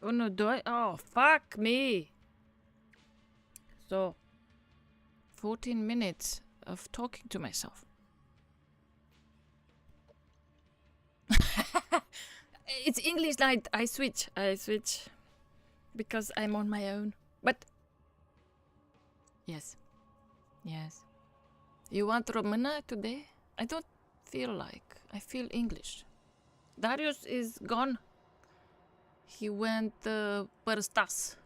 Uno, dos. Oh, fuck me. So, 14 minutes of talking to myself. It's English night. I switch. Because I'm on my own. But, yes. You want Romana today? I don't feel like. I feel English. Darius is gone. He went per stas.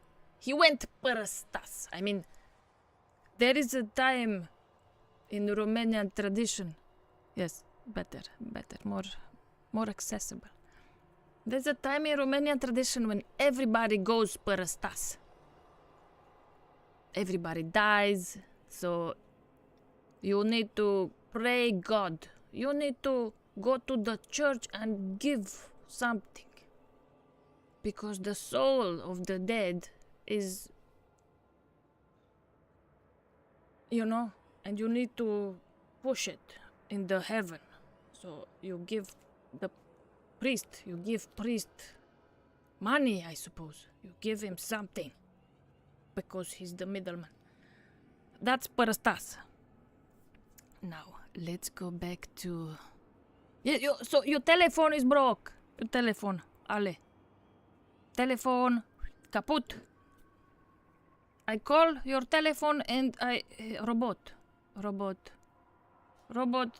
I mean, there is a time in Romanian tradition. Yes, better, more accessible. There's a time in Romanian tradition when everybody goes per stas. Everybody dies, so you need to pray God. You need to go to the church and give something. Because the soul of the dead is, and you need to push it in the heaven. So you give priest money, I suppose. You give him something. Because he's the middleman. That's Parastas. Now, let's go back to... so your telephone is broke. Your telephone, Ale. Telephone, kaput. I call your telephone and robot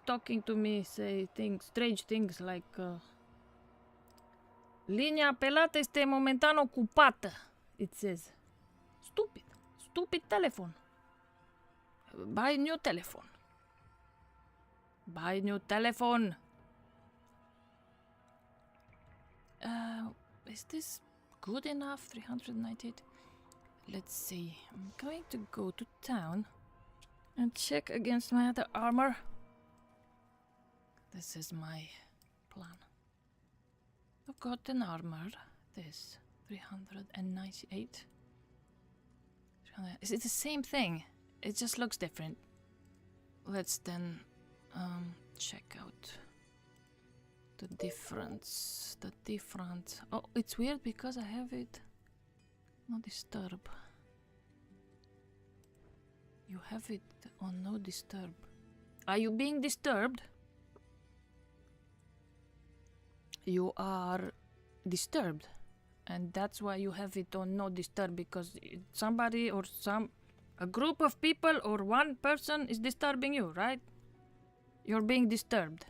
talking to me, say strange things like linia apelată este momentan ocupată, it says. Stupid telephone. Buy new telephone. Is this good enough? 398. Let's see. I'm going to go to town and check against my other armor. This is my plan. I've got an armor. This 398. Is it the same thing? It just looks different. Let's then check out the difference. Oh, it's weird because I have it. No disturb. You have it on no disturb. Are you being disturbed? You are disturbed. And that's why you have it on no disturb, because somebody or a group of people or one person is disturbing you, right? You're being disturbed.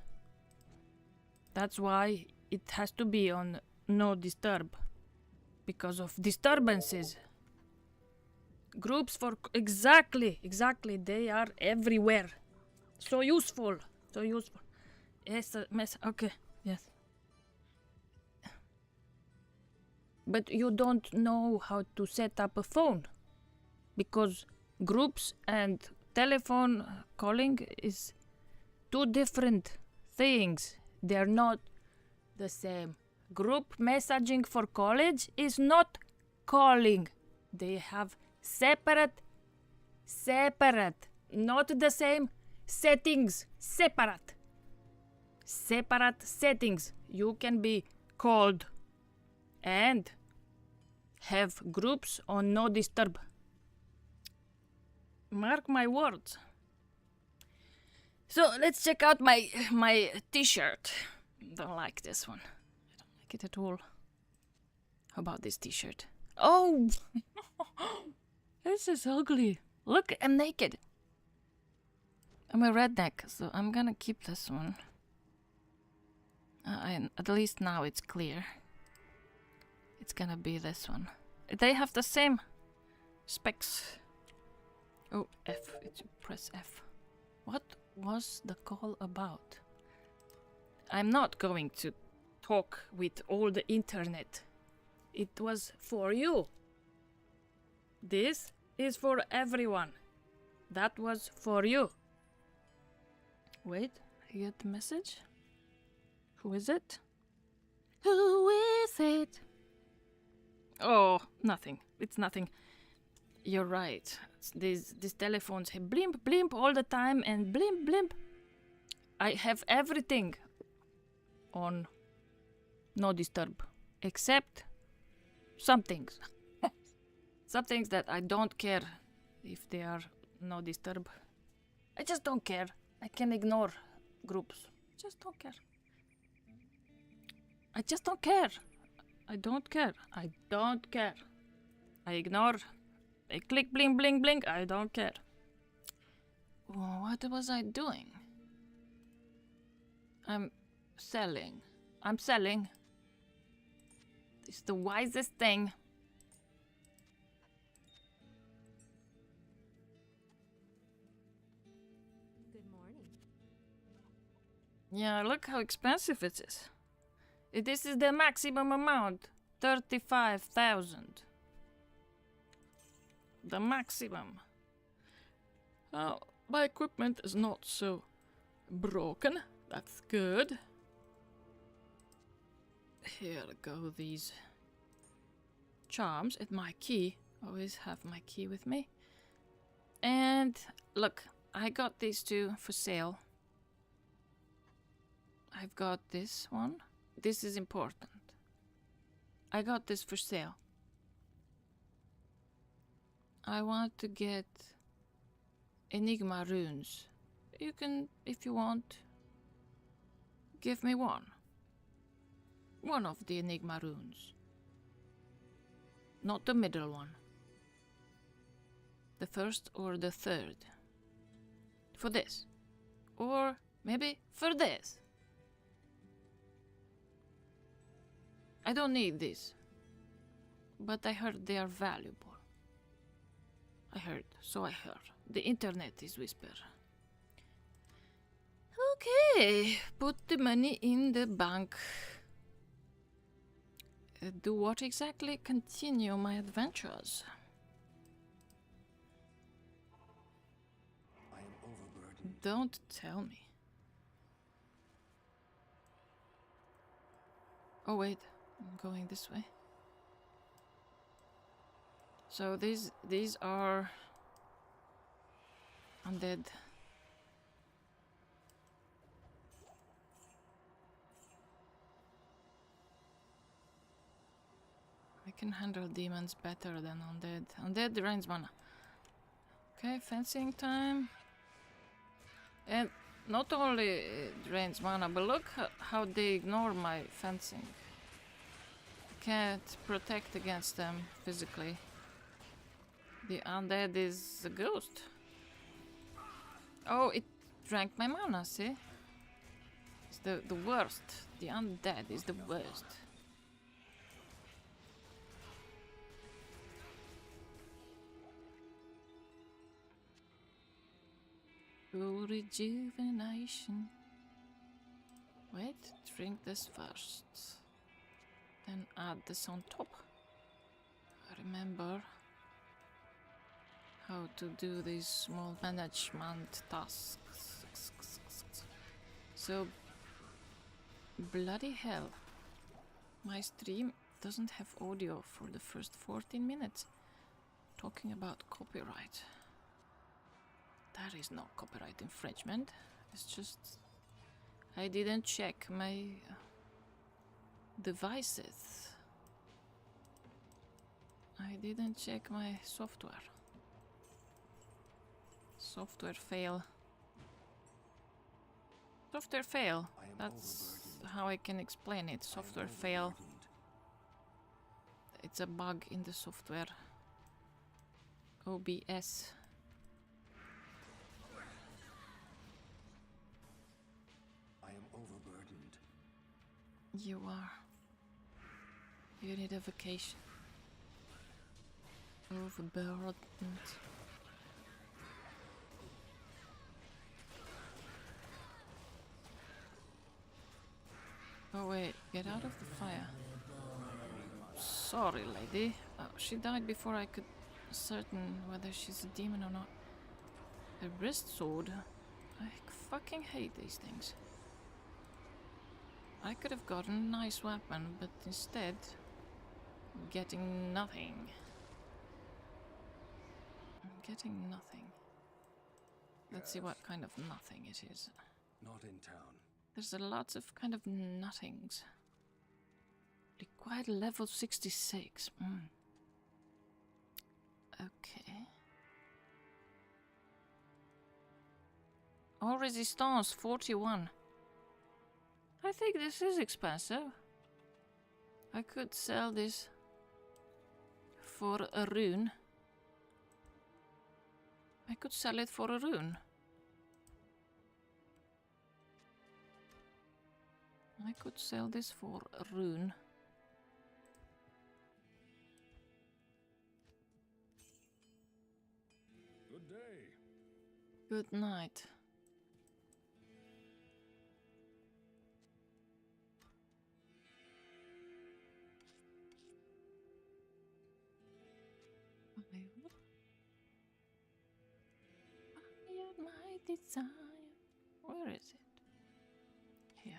That's why it has to be on no disturb. Because of disturbances. Groups for... Exactly. They are everywhere. So useful. Yes, okay, yes. But you don't know how to set up a phone. Because groups and telephone calling is two different things. They're not the same. Group messaging for college is not calling. They have separate, not the same settings. Separate settings. You can be called and have groups on no disturb. Mark my words. So let's check out my t-shirt. Don't like this one. I don't like it at all. How about this t-shirt? Oh! This is ugly. Look, I'm naked. I'm a redneck, so I'm gonna keep this one. At least now it's clear. It's gonna be this one. They have the same specs. Oh, F. Press F. What was the call about? I'm not going to talk with all the internet. It was for you. This is for everyone. That was for you. Wait, I get the message? Who is it? Who is it? Oh, nothing. It's nothing. You're right. These telephones have blimp all the time and blimp. I have everything on no disturb except some things. Some things that I don't care if they are no disturb. I just don't care. I can ignore groups. Just don't care. I just don't care. I don't care. I don't care. I ignore. I click bling bling bling. I don't care. What was I doing? I'm selling. I'm selling. It's the wisest thing. Good morning. Yeah, look how expensive it is. This is the maximum amount. 35,000. The maximum. Oh, my equipment is not so broken. That's good. Here go these charms and my key. Always have my key with me. And look, I got these two for sale. I've got this one. This is important. I got this for sale. I want to get Enigma runes. You can, if you want, give me one. One of the Enigma runes. Not the middle one. The first or the third. For this. Or maybe for this. I don't need this. But I heard they are valuable. I heard, so I heard. The internet is whisper. Okay, put the money in the bank. Do what exactly? Continue my adventures. I am overburdened. Don't tell me. Oh wait, I'm going this way. So these are undead. I can handle demons better than undead. Undead drains mana. Okay, fencing time. And not only it drains mana, but look how they ignore my fencing. I can't protect against them physically. The undead is a ghost. Oh, it drank my mana, see? It's the worst. The undead is the worst. Full rejuvenation. Wait, drink this first. Then add this on top. Remember how to do these small management tasks. So, bloody hell. My stream doesn't have audio for the first 14 minutes. Talking about copyright. There is no copyright infringement. It's just I didn't check my devices. I didn't check my software. Software fail. Software fail. That's how I can explain it. Software fail. It's a bug in the software. OBS. You are. You need a vacation. Overburdened. Oh wait, get out of the fire. Sorry, lady. She died before I could ascertain whether she's a demon or not. A wrist sword? I fucking hate these things. I could have gotten a nice weapon, but instead, I'm getting nothing. I'm getting nothing. Let's see what kind of nothing it is. Not in town. There's a lots of kind of nothings. Required level 66. Okay. All resistance 41. I think this is expensive. I could sell this for a rune. I could sell it for a rune. I could sell this for a rune. Good day. Good night. My desire. Where is it? Here.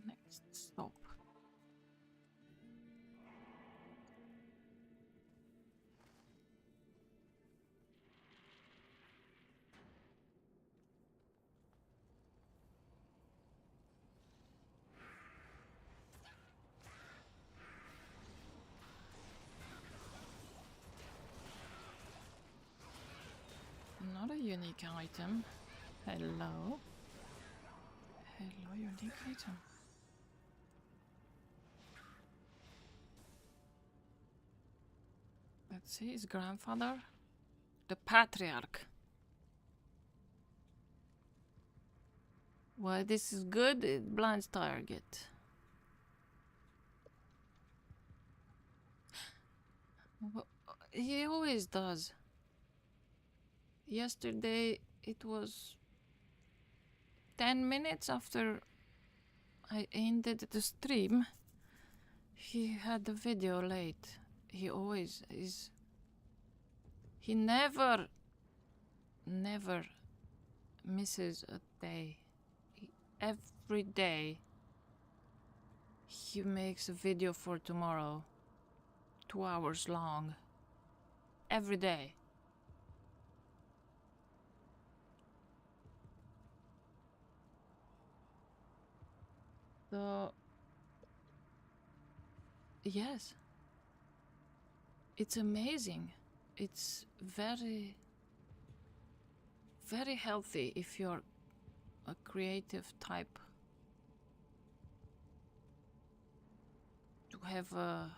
Next stop. Not a unique item. Hello. Hello, unique item. Let's see, his grandfather. The patriarch. Why this is good, it blinds target. He always does. Yesterday it was 10 minutes after I ended the stream. He had the video late. He always is. He never misses a day. Every day he makes a video for tomorrow. 2 hours long. Every day. So, yes, it's amazing. It's very, very healthy if you're a creative type. To have a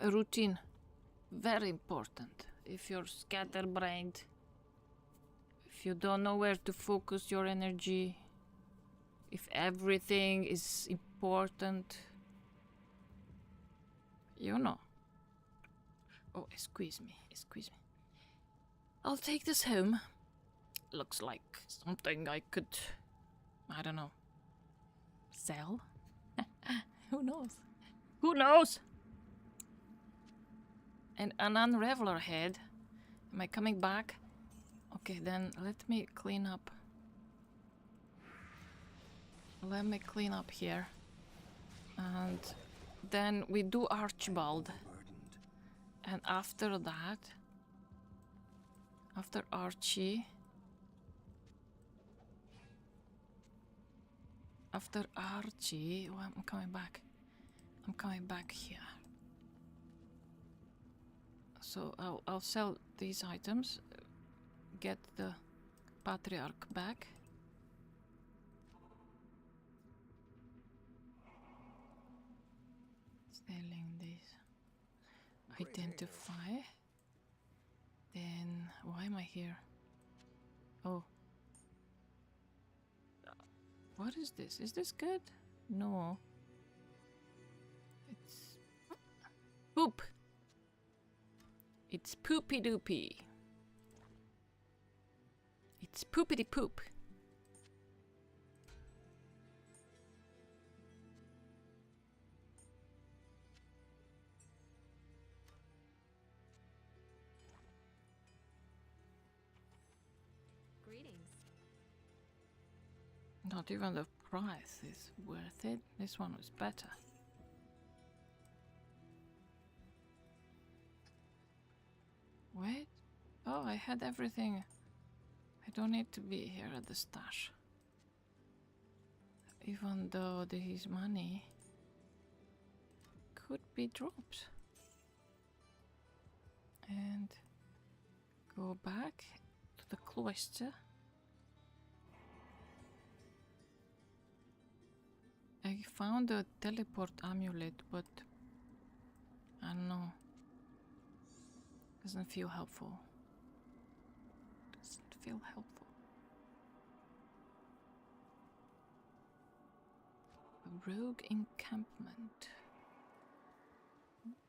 routine, very important. If you're scatterbrained, if you don't know where to focus your energy, if everything is important, you know. Oh, excuse me. I'll take this home. Looks like something I could, I don't know, sell? Who knows? And an unraveler head. Am I coming back? Okay, then let me clean up. Let me clean up here. And then we do Archibald. And after that, after Archie, oh, I'm coming back. I'm coming back here. So I'll sell these items, get the patriarch back. Selling this. Identify. Then why am I here? Oh. What is this? Is this good? No. It's poop. It's poopy doopy. It's poopity poop. Not even the price is worth it. This one was better. Wait. Oh, I had everything. I don't need to be here at the stash. Even though these money could be dropped. And go back to the cloister. I found a teleport amulet, but I don't know. Doesn't feel helpful. Doesn't feel helpful. A rogue encampment.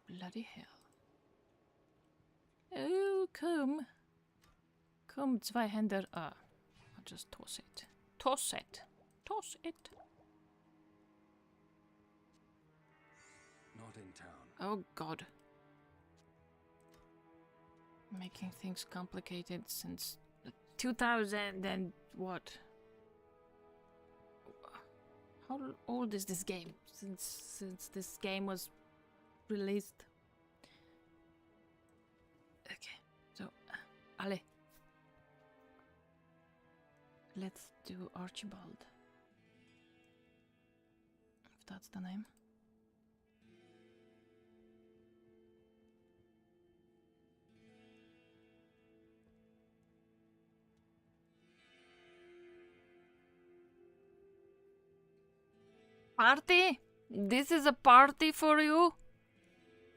Bloody hell. Oh, come. Come, Zweihänder. Ah, I'll just toss it. Toss it. Toss it. Not in town. Oh, God. Making things complicated since 2000 and what? How old is this game? Since this game was released. Okay, so Ale. Let's do Archibald. If that's the name. Party? This is a party for you?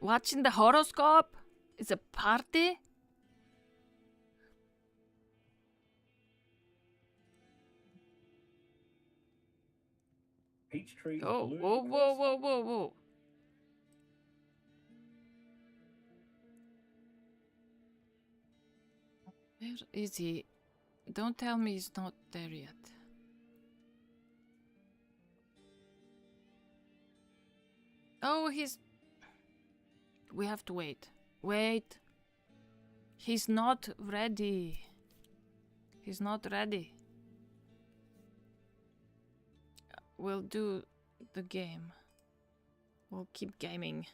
Watching the horoscope is a party? Peachtree. Oh, Blue whoa, whoa, whoa, whoa, whoa. Where is he? Don't tell me he's not there yet. Oh, he's... We have to wait. Wait. He's not ready. He's not ready. We'll do the game. We'll keep gaming.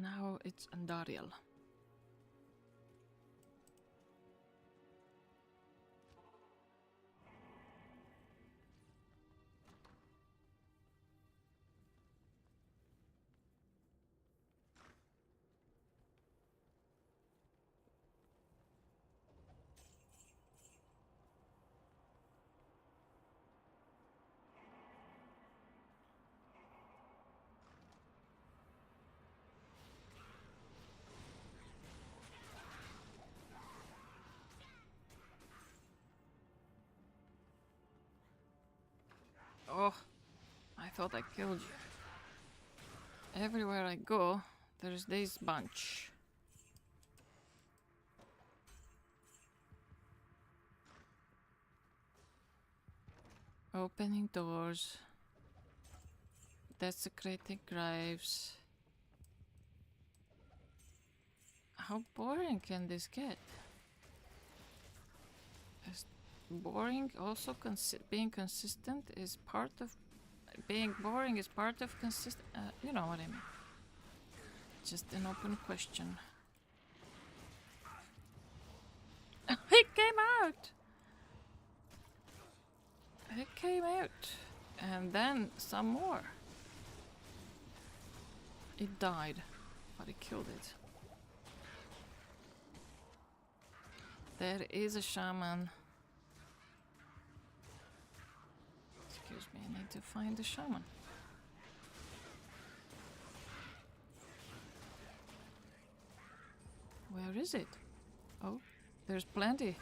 Now it's Andariel. Oh, I thought I killed you. Everywhere I go, there's this bunch. Opening doors. Desecrating graves. How boring can this get? Is boring also being consistent is part of... Being boring is part of consistent... you know what I mean. Just an open question. It came out! It came out. And then some more. It died, but it killed it. There is a shaman. Excuse me, I need to find the shaman. Where is it? Oh, there's plenty.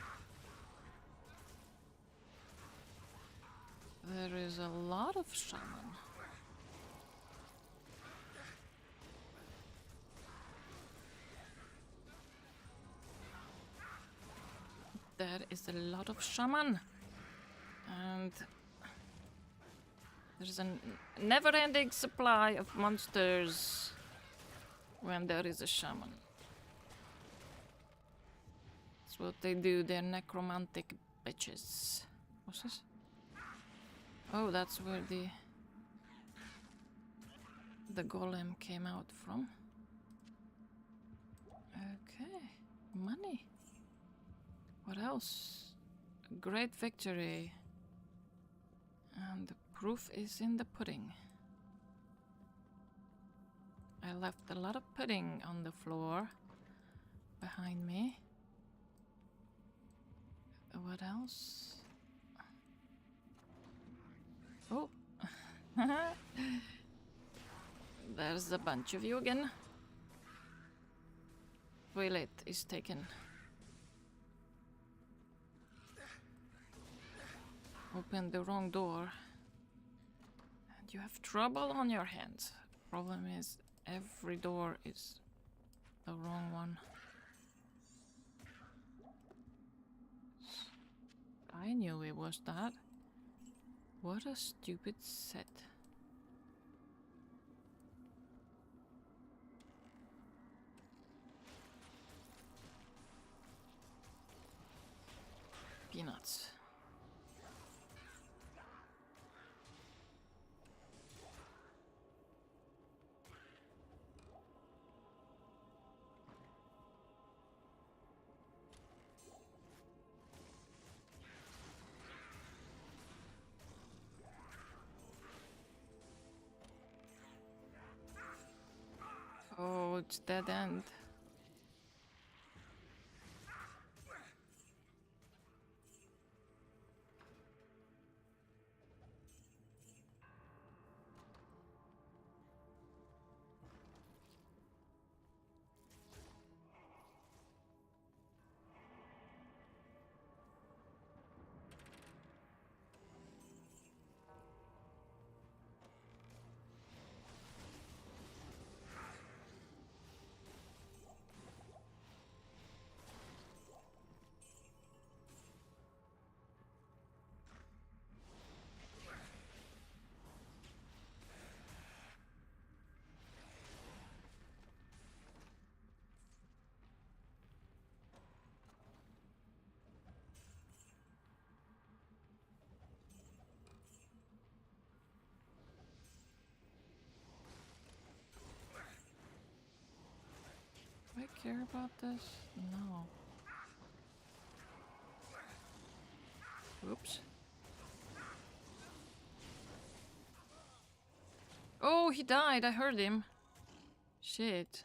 There is a lot of shaman. There is a lot of shaman. And there's a never-ending supply of monsters when there is a shaman. It's what they do. They're necromantic bitches. What's this? Oh, that's where the golem came out from. Okay, money. What else? A great victory. And the proof is in the pudding. I left a lot of pudding on the floor behind me. What else? Oh. There's a bunch of you again. Toilet is taken. Open the wrong door. And you have trouble on your hands. Problem is, every door is the wrong one. I knew it was that. What a stupid set. Peanuts. Oh, it's dead end. Do I care about this? No. Oops. Oh, he died. I heard him. Shit.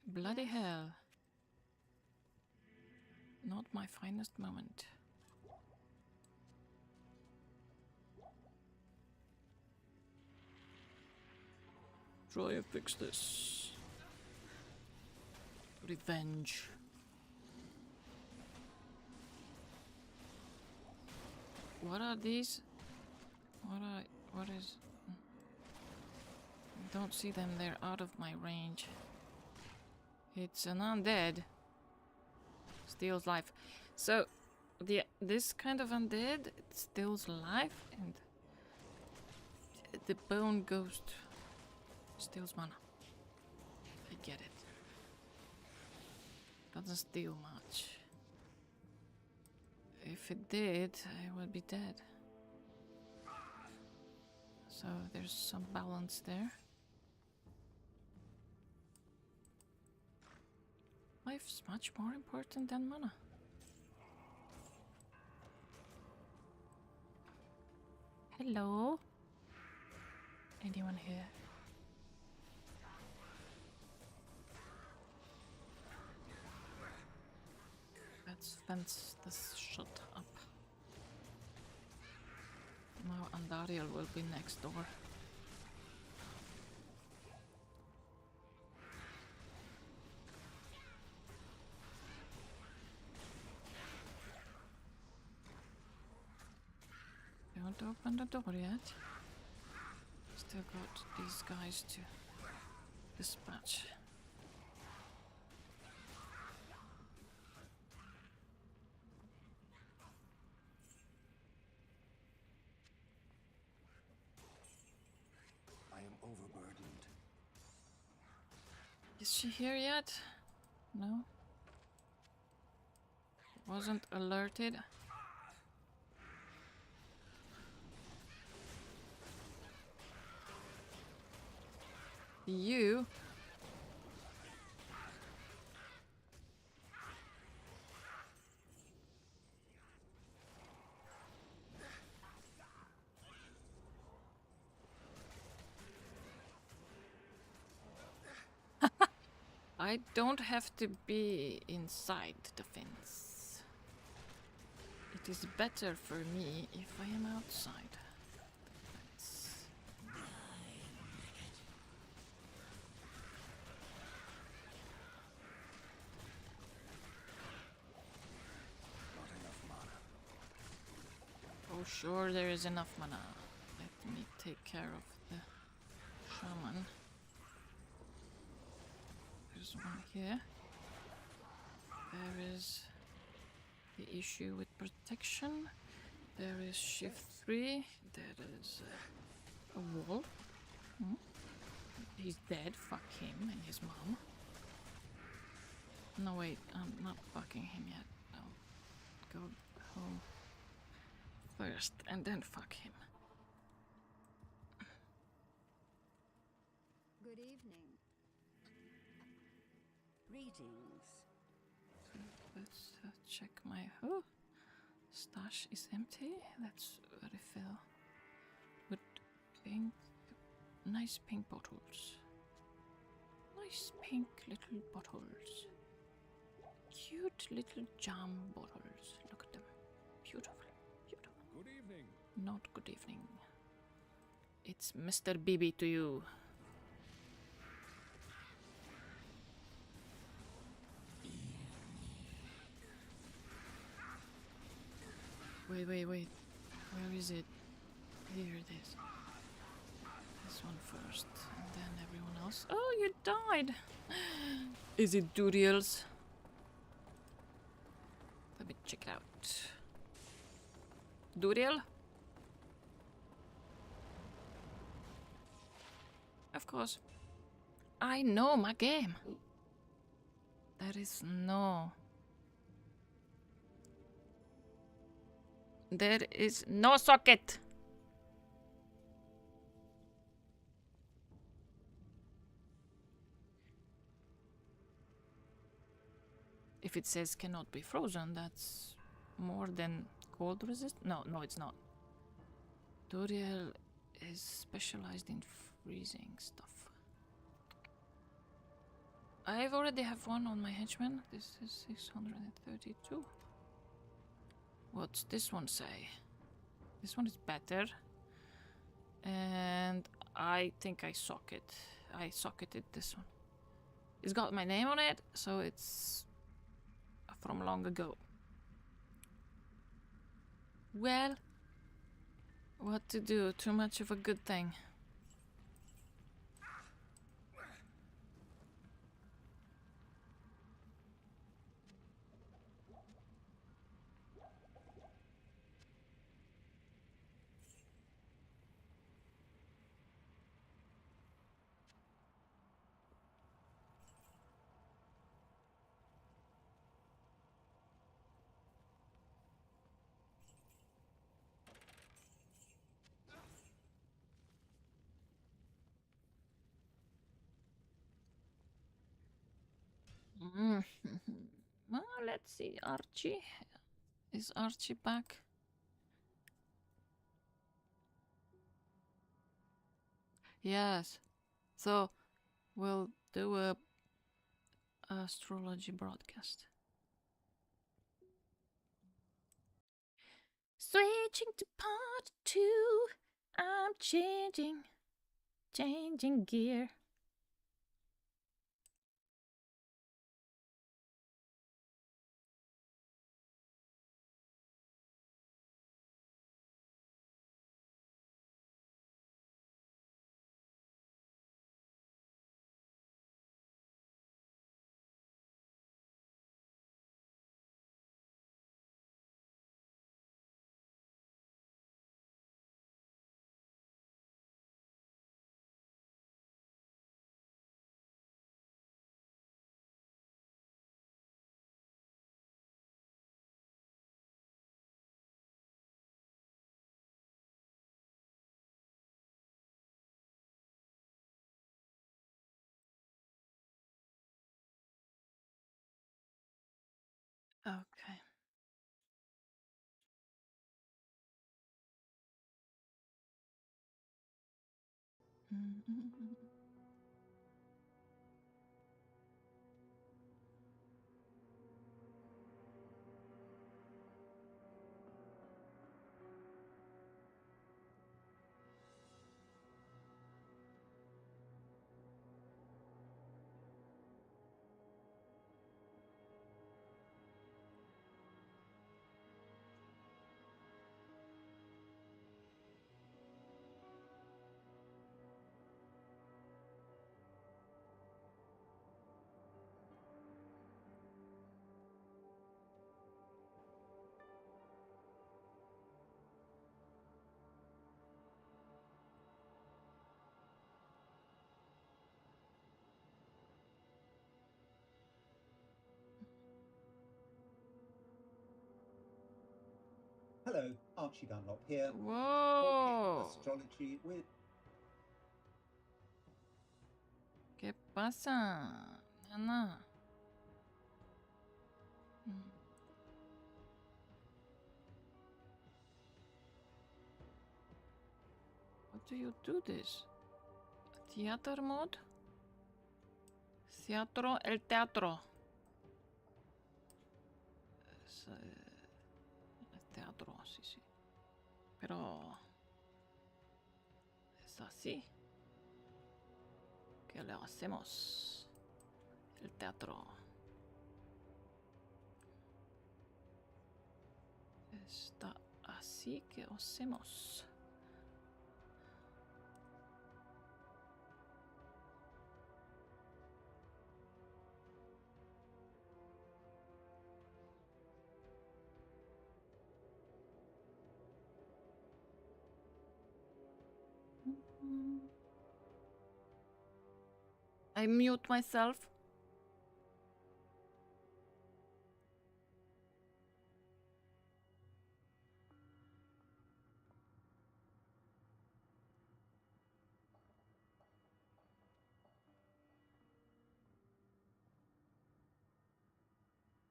Bloody hell. Not my finest moment. Try and fix this. Revenge. What are these? What is... I don't see them, they're out of my range. It's an undead. Steals life. So, this kind of undead, it steals life, and the bone ghost steals mana. I get it. Doesn't steal much. If it did, I would be dead. So there's some balance there. Life's much more important than mana. Hello? Anyone here? Let's fence this shut up. Now Andariel will be next door. Don't open the door yet. Still got these guys to dispatch. I am overburdened. Is she here yet? No. Wasn't alerted. You? I don't have to be inside the fence. It is better for me if I am outside the fence. Not enough mana. Oh, sure, there is enough mana. Let me take care of the shaman. There's one here. There is the issue with protection. There is shift 3. There is a wall. He's dead. Fuck him and his mom. No, wait. I'm not fucking him yet. I'll go home first and then fuck him. Good evening. Greetings. Let's check my... Oh! Stash is empty. Let's refill with pink... Nice pink bottles. Nice pink little bottles. Cute little jam bottles. Look at them. Beautiful. Beautiful. Good evening. Not good evening. It's Mr. BB to you. Wait. Where is it? Here it is. This one first, and then everyone else. Oh, you died! Is it Duriel's? Let me check it out. Duriel? Of course. I know my game. There is no... There is no socket. If it says cannot be frozen, that's more than cold resist. No, it's not. Duriel is specialized in freezing stuff. I've already have one on my henchman. This is 632. What's this one say? This one is better. And I think I socketed this one. It's got my name on it, so it's from long ago. Well, what to do? Too much of a good thing. Well, let's see. Archie. Is Archie back? Yes. So, we'll do a astrology broadcast. Switching to part 2. I'm changing gear. Hello, Archie Dunlop here. Whoa. Talking astrology with... ¿Qué pasa, Nana? How do you do this? Theater mode? Teatro, el teatro. Es teatro, sí, sí. Pero... es así. ¿Qué le hacemos? El teatro. Está así que hacemos. I mute myself.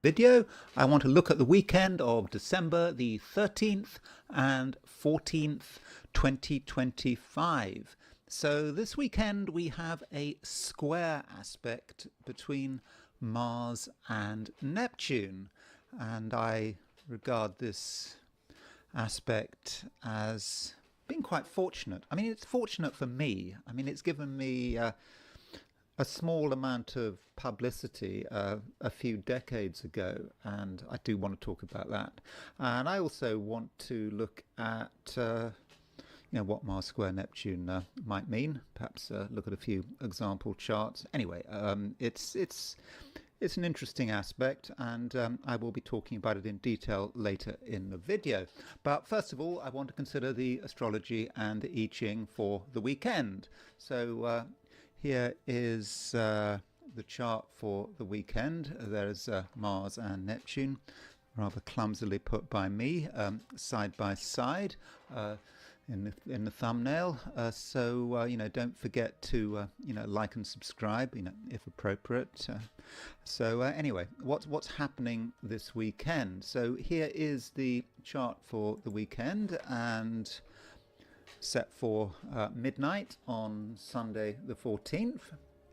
video. I want to look at the weekend of December the 13th and 14th, 2025. So this weekend we have a square aspect between Mars and Neptune, and I regard this aspect as being quite fortunate. I mean, it's fortunate for me. I mean, it's given me a small amount of publicity a few decades ago, and I do want to talk about that. And I also want to look at what Mars square Neptune might mean. Perhaps look at a few example charts. Anyway, it's an interesting aspect, and I will be talking about it in detail later in the video. But first of all, I want to consider the astrology and the I Ching for the weekend. So here is the chart for the weekend. There's Mars and Neptune, rather clumsily put by me, side by side in the thumbnail. So don't forget to like and subscribe, if appropriate. So anyway, what's happening this weekend? So here is the chart for the weekend, and set for midnight on Sunday the 14th,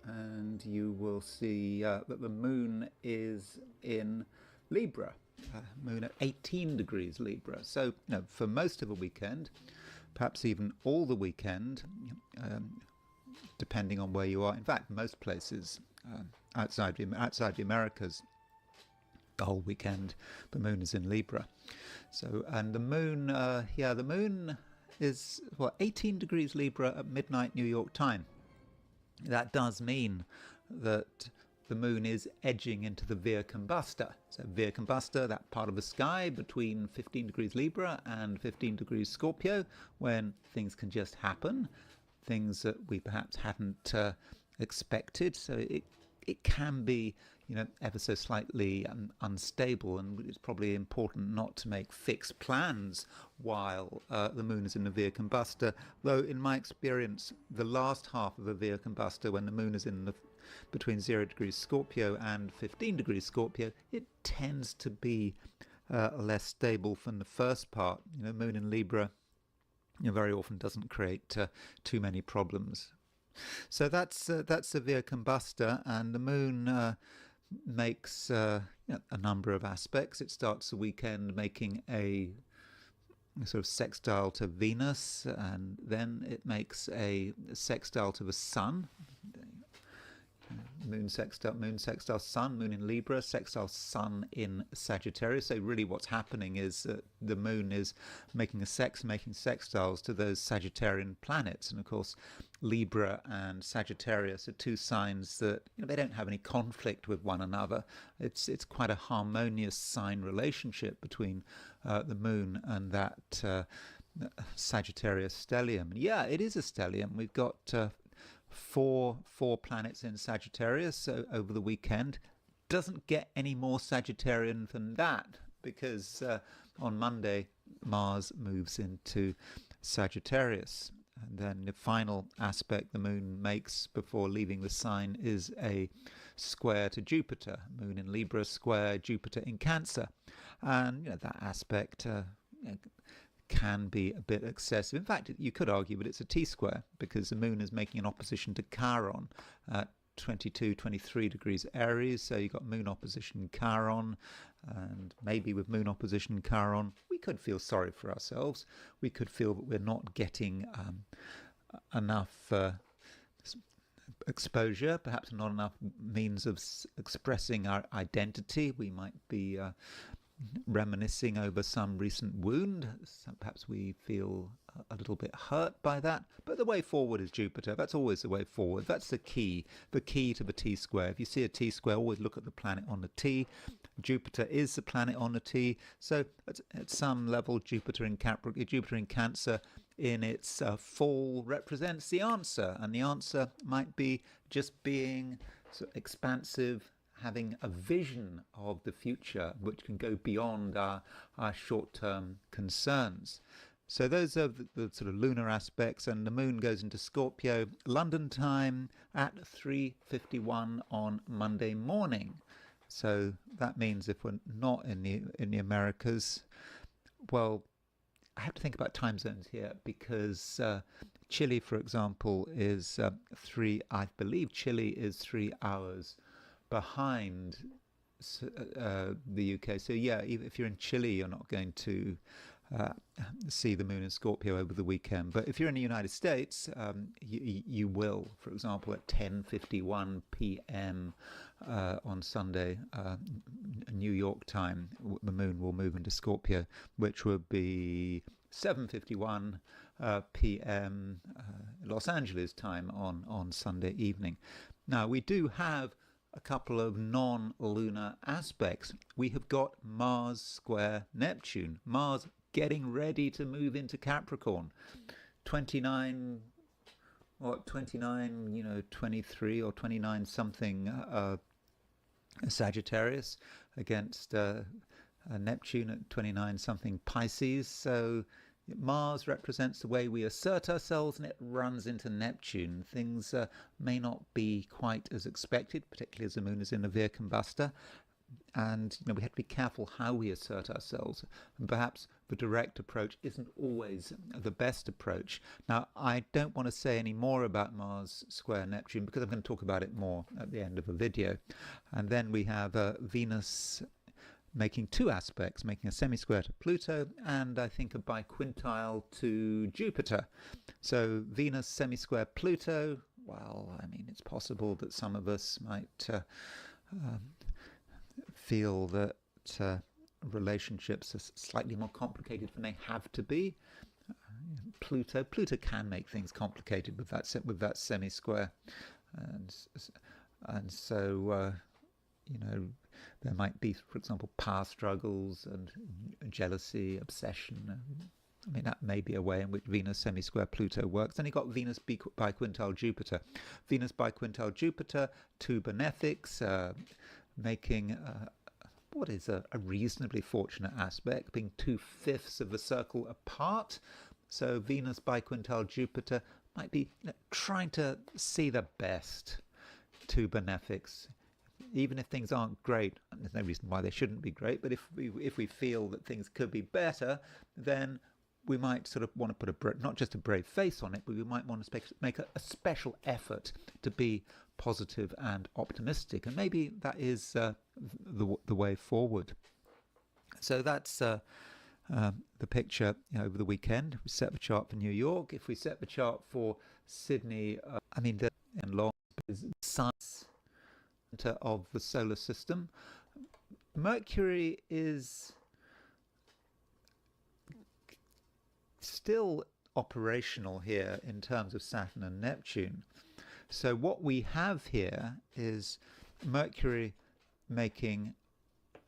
and you will see that the moon is in Libra, moon at 18 degrees Libra. So for most of the weekend, perhaps even all the weekend, depending on where you are. In fact, most places outside the Americas, the whole weekend the moon is in Libra. So, and the moon the moon is 18 degrees Libra at midnight New York time. That does mean that the moon is edging into the Via Combusta. So Via Combusta, that part of the sky between 15 degrees Libra and 15 degrees Scorpio, when things can just happen, things that we perhaps hadn't expected. So it can be ever so slightly unstable, and it's probably important not to make fixed plans while the moon is in the Via Combusta, though in my experience the last half of the Via Combusta, when the moon is in between 0 degrees Scorpio and 15 degrees Scorpio, it tends to be less stable than the first part. Moon in Libra very often doesn't create too many problems. So that's severe combustor, and the moon makes a number of aspects. It starts the weekend making a sort of sextile to Venus, and then it makes a sextile to the Sun. Moon sextile Sun, Moon in Libra, sextile Sun in Sagittarius. So really what's happening is that the Moon is making sextiles to those Sagittarian planets. And of course, Libra and Sagittarius are two signs that they don't have any conflict with one another. It's quite a harmonious sign relationship between the Moon and that Sagittarius stellium. And yeah, it is a stellium. We've got four planets in Sagittarius over the weekend. Doesn't get any more Sagittarian than that, because on Monday Mars moves into Sagittarius, and then the final aspect the moon makes before leaving the sign is a square to Jupiter. Moon in Libra square Jupiter in Cancer, and that aspect can be a bit excessive. In fact, you could argue that it's a T-square, because the moon is making an opposition to Chiron at 22, 23 degrees Aries. So you've got moon opposition Chiron, and maybe with moon opposition Chiron, we could feel sorry for ourselves. We could feel that we're not getting enough exposure, perhaps not enough means of expressing our identity. We might be reminiscing over some recent wound. Perhaps we feel a little bit hurt by that. But the way forward is Jupiter. That's always the way forward. That's the key to the T-square. If you see a T-square, always look at the planet on the T. Jupiter is the planet on the T. So at some level, Jupiter in Cancer in its fall represents the answer. And the answer might be just being sort of expansive, having a vision of the future which can go beyond our short-term concerns. So those are the sort of lunar aspects, and the moon goes into Scorpio London time at 3:51 on Monday morning. So that means if we're not in the Americas, well, I have to think about time zones here, because Chile, for example, is I believe Chile is 3 hours behind the UK. So yeah, even if you're in Chile, you're not going to see the moon in Scorpio over the weekend. But if you're in the United States, you will. For example, at 10:51 p.m. On Sunday, New York time, the moon will move into Scorpio, which would be 7:51 p.m. Los Angeles time on Sunday evening. Now, we do have a couple of non-lunar aspects. We have got Mars square Neptune. Mars getting ready to move into Capricorn. 29, 23 or 29 something Sagittarius against Neptune at 29 something Pisces. So Mars represents the way we assert ourselves, and it runs into Neptune. Things may not be quite as expected, particularly as the moon is in a Via combustor. And we have to be careful how we assert ourselves. And perhaps the direct approach isn't always the best approach. Now, I don't want to say any more about Mars square Neptune, because I'm going to talk about it more at the end of the video. And then we have Venus making two aspects, making a semi-square to Pluto, and I think a biquintile to Jupiter. So Venus semi-square Pluto, well, I mean, it's possible that some of us might feel that relationships are slightly more complicated than they have to be. Pluto can make things complicated with that semi-square, and so there might be, for example, power struggles and jealousy, obsession. I mean, that may be a way in which Venus semi-square Pluto works. Then you've got Venus biquintile Jupiter. Venus biquintile Jupiter, two benefics, making what is a reasonably fortunate aspect, being 2/5 of the circle apart. So Venus biquintile Jupiter might be trying to see the best, two benefics. Even if things aren't great, and there's no reason why they shouldn't be great, but if we feel that things could be better, then we might sort of want to put not just a brave face on it, but we might want to make a special effort to be positive and optimistic, and maybe that is the way forward. So that's the picture over the weekend. We set the chart for New York. If we set the chart for Sydney, the long is the sun's center of the solar system. Mercury is still operational here in terms of Saturn and Neptune. So what we have here is Mercury making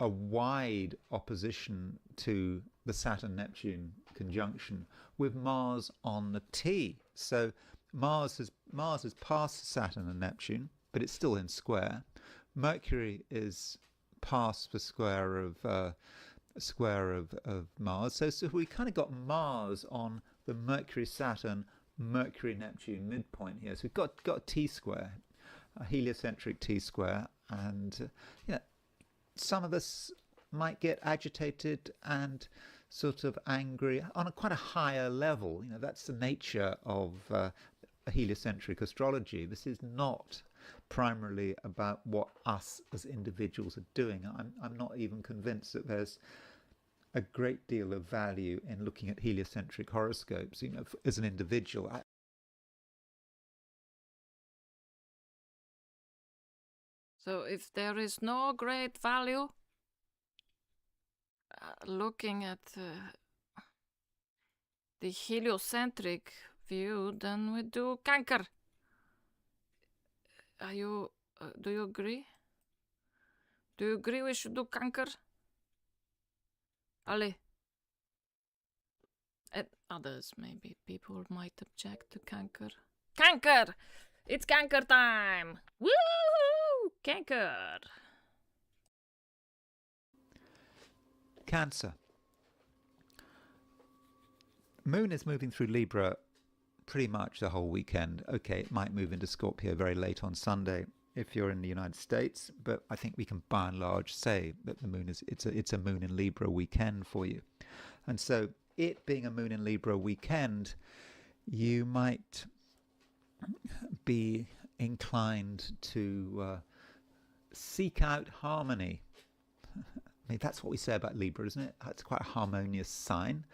a wide opposition to the Saturn-Neptune conjunction with Mars on the T. So Mars has passed Saturn and Neptune, but it's still in square. Mercury is past the square of Mars. So we kind of got Mars on the Mercury-Saturn, Mercury-Neptune midpoint here. So we've got a T-square, a heliocentric T-square, and some of us might get agitated and sort of angry on quite a higher level. That's the nature of heliocentric astrology. This is not primarily about what us as individuals are doing. I'm not even convinced that there's a great deal of value in looking at heliocentric horoscopes, as an individual. So if there is no great value looking at the heliocentric view, then we do Cancer. Do you agree? Do you agree we should do Cancer? Ali. And others, maybe people might object to Cancer. Cancer! It's Cancer time! Woohoo! Cancer! Cancer. Moon is moving through Libra pretty much the whole weekend. Okay, it might move into Scorpio very late on Sunday if you're in the United States, but I think we can by and large say that the moon it's a moon in Libra weekend for you. And so it being a moon in Libra weekend, you might be inclined to seek out harmony. That's what we say about Libra, isn't it? It's quite a harmonious sign.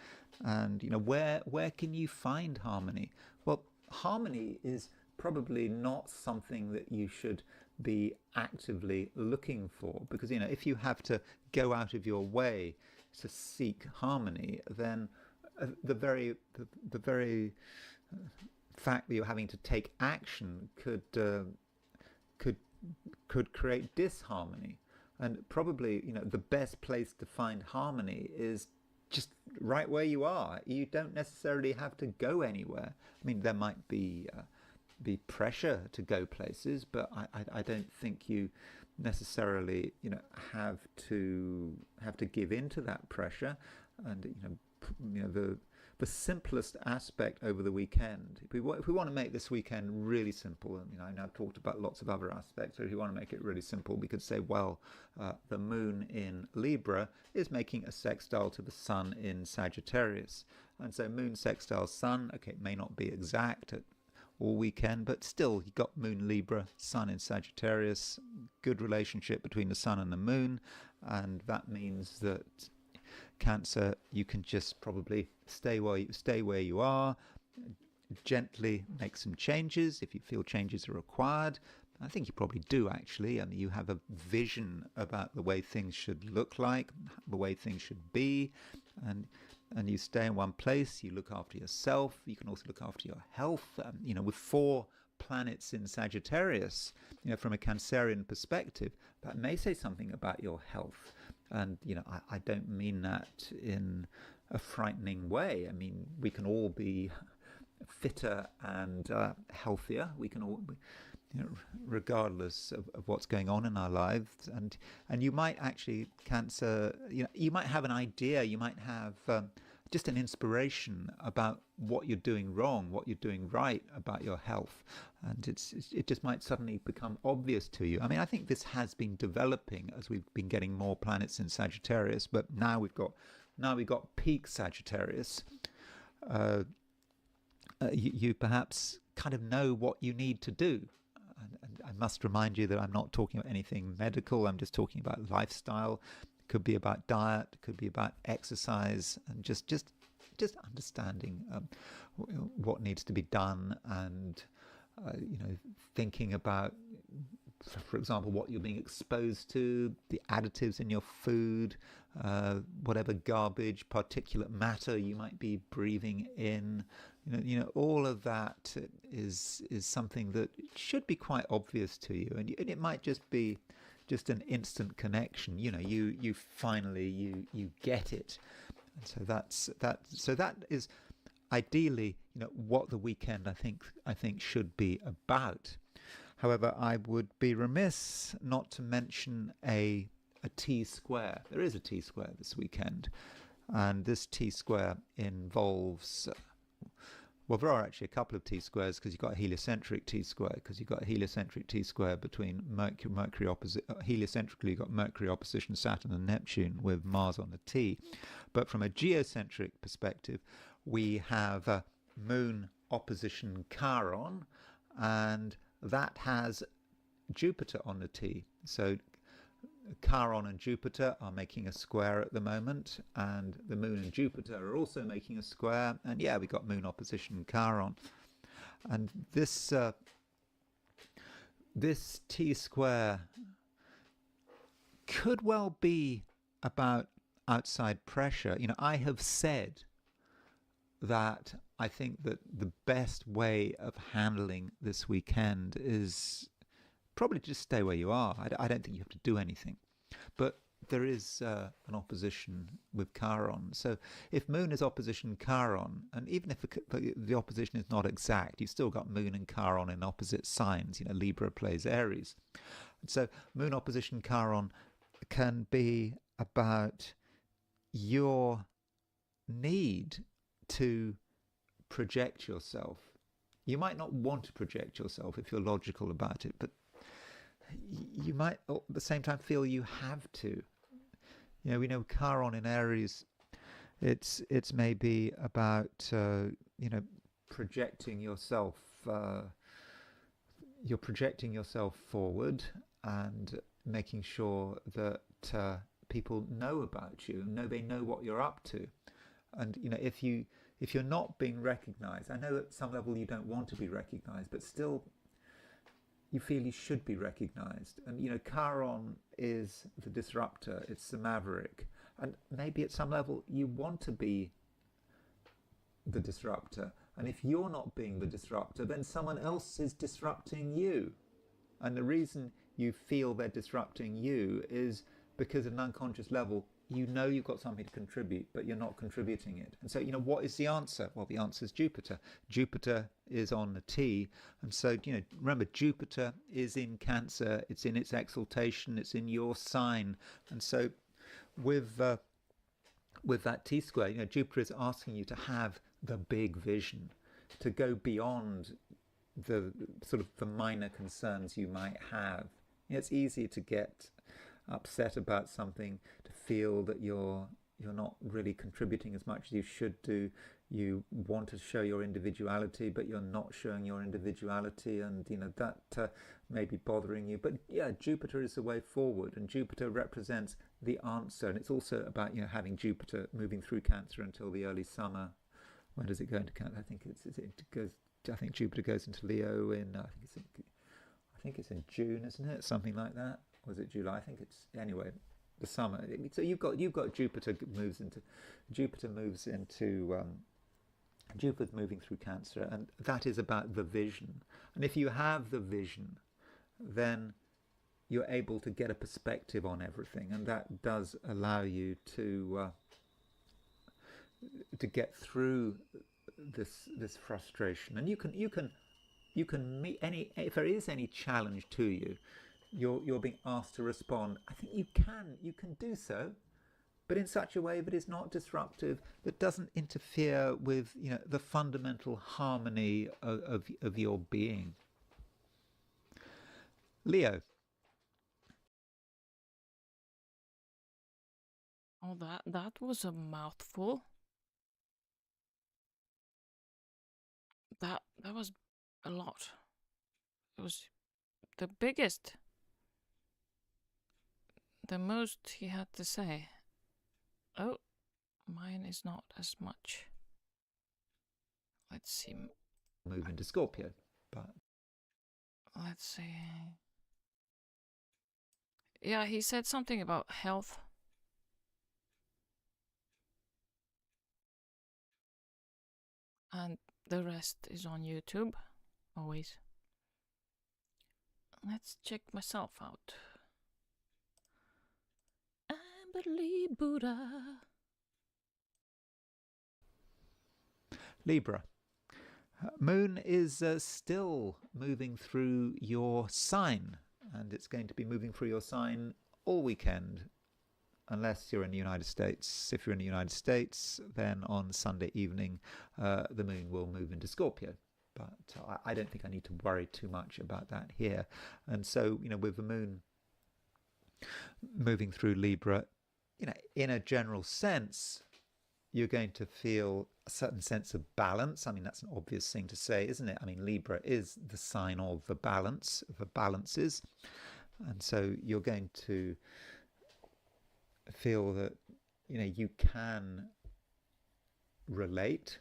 And where can you find harmony? Well, harmony is probably not something that you should be actively looking for, because if you have to go out of your way to seek harmony, then the very fact that you're having to take action could create disharmony. And probably the best place to find harmony is just right where you are. You don't necessarily have to go anywhere. There might be pressure to go places, but I don't think you necessarily have to give in to that pressure. And the simplest aspect over the weekend, if we want to make this weekend really simple, and I've talked about lots of other aspects, so if you want to make it really simple, we could say, well, the moon in Libra is making a sextile to the sun in Sagittarius. And so moon sextile sun, okay, it may not be exact all weekend, but still you've got moon Libra, sun in Sagittarius, good relationship between the sun and the moon, and that means that Cancer, you can just probably stay where you are, gently make some changes if you feel changes are required. I think you probably do, actually. You have a vision about the way things should look like, the way things should be, and you stay in one place. You look after yourself. You can also look after your health. With 4 planets in Sagittarius, from a Cancerian perspective, that may say something about your health. And I don't mean that in a frightening way. We can all be fitter and healthier. We can all, regardless of what's going on in our lives. And you might actually, Cancer, you might have an idea. You might have just an inspiration about what you're doing wrong, what you're doing right about your health, and it just might suddenly become obvious to you. I think this has been developing as we've been getting more planets in Sagittarius, but now we've got peak Sagittarius, you perhaps kind of know what you need to do. And I must remind you that I'm not talking about anything medical. I'm just talking about lifestyle. It could be about diet. It could be about exercise, and just understanding what needs to be done, and thinking about, for example, what you're being exposed to, the additives in your food, whatever garbage, particulate matter you might be breathing in. All of that is something that should be quite obvious to you, and it might just be just an instant connection. You finally you get it, and so that is ideally what the weekend I think should be about. However, I would be remiss not to mention a T-square. There is a T-square this weekend, and this T-square involves, well, there are actually a couple of T-squares, because you've got a heliocentric T-square, because you've got a heliocentric T-square between Mercury opposite, heliocentrically you've got Mercury opposition Saturn and Neptune with Mars on the T. But from a geocentric perspective, we have Moon opposition Chiron, and that has Jupiter on the T. So Chiron and Jupiter are making a square at the moment, and the Moon and Jupiter are also making a square, and yeah, we got Moon opposition Chiron. And this T-square could well be about outside pressure. I have said that I think that the best way of handling this weekend is probably just stay where you are. I don't think you have to do anything. But there is an opposition with Chiron. So if Moon is opposition Chiron, and even if the opposition is not exact, you've still got Moon and Chiron in opposite signs. Libra plays Aries. So Moon opposition Chiron can be about your need to project yourself. You might not want to project yourself if you're logical about it, but you might at the same time feel you have to. We know Chiron in Aries, it's maybe about projecting yourself. You're projecting yourself forward and making sure that people know about you, they know what you're up to. And if you're not being recognized, I know at some level you don't want to be recognized, but still you feel you should be recognized. And Chiron is the disruptor, it's the maverick, and maybe at some level you want to be the disruptor, and if you're not being the disruptor, then someone else is disrupting you. And the reason you feel they're disrupting you is because at an unconscious level you've got something to contribute, but you're not contributing it. And so, what is the answer? Well, the answer is Jupiter. Jupiter is on the T. And so, remember, Jupiter is in Cancer. It's in its exaltation. It's in your sign. And so with that T-square, Jupiter is asking you to have the big vision, to go beyond the sort of the minor concerns you might have. It's easy to get upset about something, to feel that you're not really contributing as much as you should do. You want to show your individuality, but you're not showing your individuality, and that may be bothering you. But yeah, Jupiter is the way forward, and Jupiter represents the answer. And it's also about having Jupiter moving through Cancer until the early summer. When does it go into Cancer? I think Jupiter goes into Leo in I think it's in June, isn't it? Something like that. Was it July? I think it's anyway the summer. So you've got Jupiter's moving through Cancer, and that is about the vision. And if you have the vision, then you're able to get a perspective on everything, and that does allow you to get through this frustration. And you can meet if there is any challenge to you. You're being asked to respond. I think you can do so, but in such a way that is not disruptive, that doesn't interfere with the fundamental harmony of your being. Leo. Oh, that was a mouthful. That was a lot. It was the biggest, the most he had to say. Oh, mine is not as much. Let's see. Move into Scorpio, but Let's see. Yeah, he said something about health. And the rest is on YouTube, always. Let's check myself out. Amberly Buddha. Libra. Moon is still moving through your sign, and it's going to be moving through your sign all weekend, unless you're in the United States. If you're in the United States, then on Sunday evening, the moon will move into Scorpio. But I don't think I need to worry too much about that here. And so, with the moon moving through Libra, in a general sense, you're going to feel a certain sense of balance. I mean, that's an obvious thing to say, isn't it? I mean, Libra is the sign of the balance, of the balances. And so you're going to feel that, you can relate,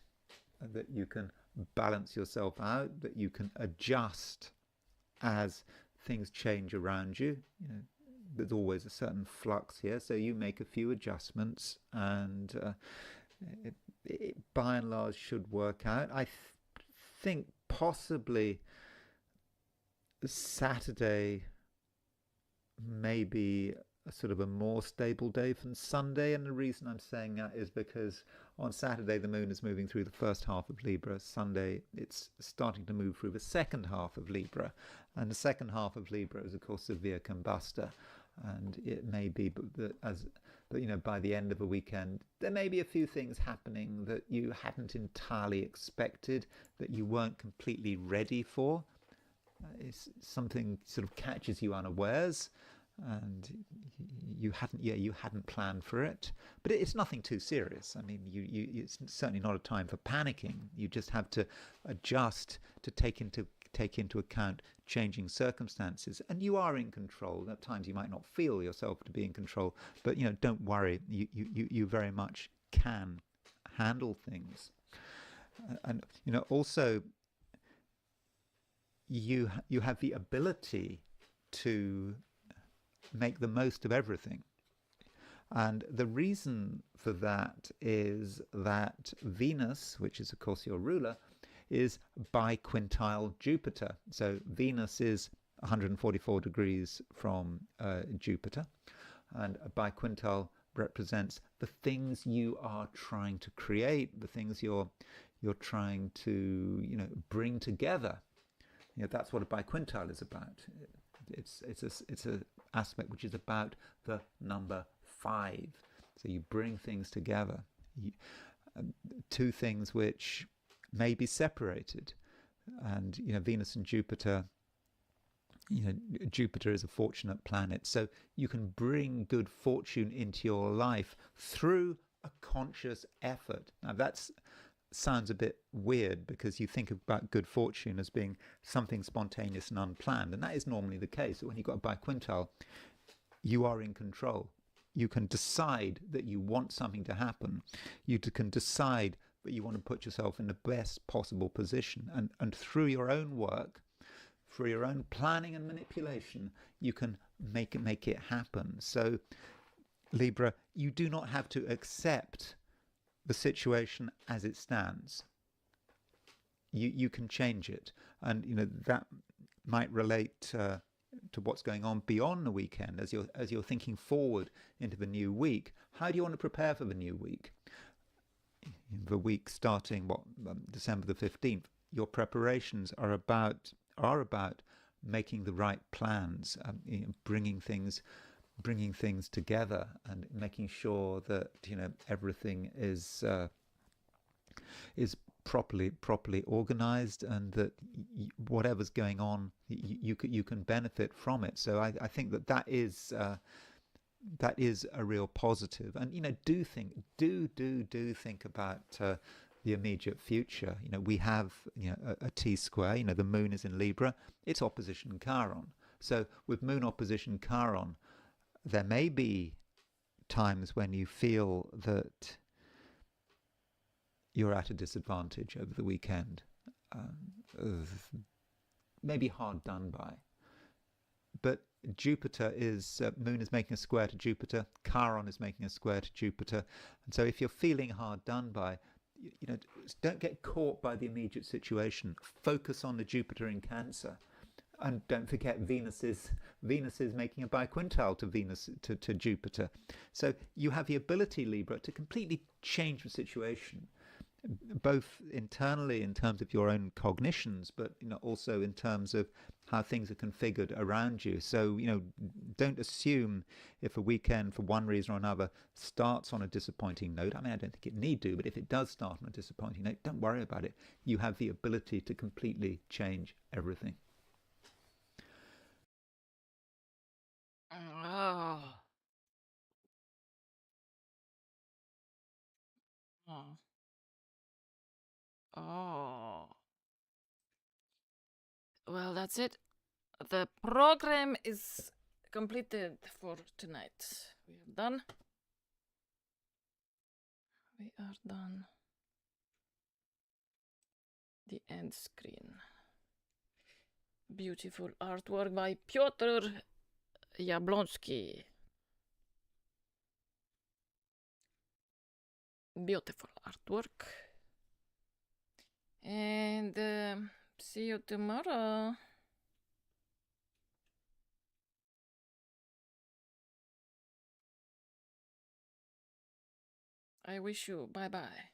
that you can balance yourself out, that you can adjust as things change around you. There's always a certain flux here, so you make a few adjustments, and it by and large should work out. I think possibly Saturday may be a sort of a more stable day than Sunday, and the reason I'm saying that is because on Saturday the moon is moving through the first half of Libra. Sunday it's starting to move through the second half of Libra, and the second half of Libra is of course severe combustor, and it may be but by the end of a weekend there may be a few things happening that you hadn't entirely expected, that you weren't completely ready for. It's something sort of catches you unawares, and you hadn't planned for it, but it's nothing too serious. I mean, it's certainly not a time for panicking. You just have to adjust to take into account changing circumstances, and you are in control. At times you might not feel yourself to be in control, but don't worry, you very much can handle things. And also you have the ability to make the most of everything. And the reason for that is that Venus, which is of course your ruler, is biquintile Jupiter. So Venus is 144 degrees from Jupiter, and a biquintile represents the things you are trying to create, the things you're trying to bring together. That's what a biquintile is about. It's a aspect which is about the number 5. So you bring things together, two things which may be separated. And Venus and Jupiter, Jupiter is a fortunate planet, so you can bring good fortune into your life through a conscious effort. Now that sounds a bit weird, because you think about good fortune as being something spontaneous and unplanned, and that is normally the case. But when you've got a biquintile, you are in control. You can decide that you want something to happen. You can decide that you want to put yourself in the best possible position, and through your own work, through your own planning and manipulation, you can make it happen. So Libra, you do not have to accept the situation as it stands. You can change it, and that might relate to what's going on beyond the weekend as you're thinking forward into the new week. How do you want to prepare for the new week? The week starting December the 15th. Your preparations are about making the right plans, bringing things together, and making sure that everything is properly organized, and that whatever's going on, you can benefit from it. So I think that is a real positive. And do think about the immediate future. We have a T-square. The moon is in Libra. It's opposition Chiron. So with moon opposition Chiron, there may be times when you feel that you're at a disadvantage over the weekend, maybe hard done by. But Jupiter is, moon is making a square to Jupiter, Chiron is making a square to Jupiter. And so if you're feeling hard done by, don't get caught by the immediate situation. Focus on the Jupiter in Cancer. And don't forget Venus is making a biquintile to Venus to Jupiter. So you have the ability, Libra, to completely change the situation, both internally in terms of your own cognitions, but also in terms of how things are configured around you. So don't assume if a weekend for one reason or another starts on a disappointing note. I mean, I don't think it need to, but if it does start on a disappointing note, don't worry about it. You have the ability to completely change everything. Oh. Oh. Oh. Well, that's it. The program is completed for tonight. We are done. We are done. The end screen. Beautiful artwork by Piotr Jablonski. Beautiful artwork. And see you tomorrow. I wish you bye-bye.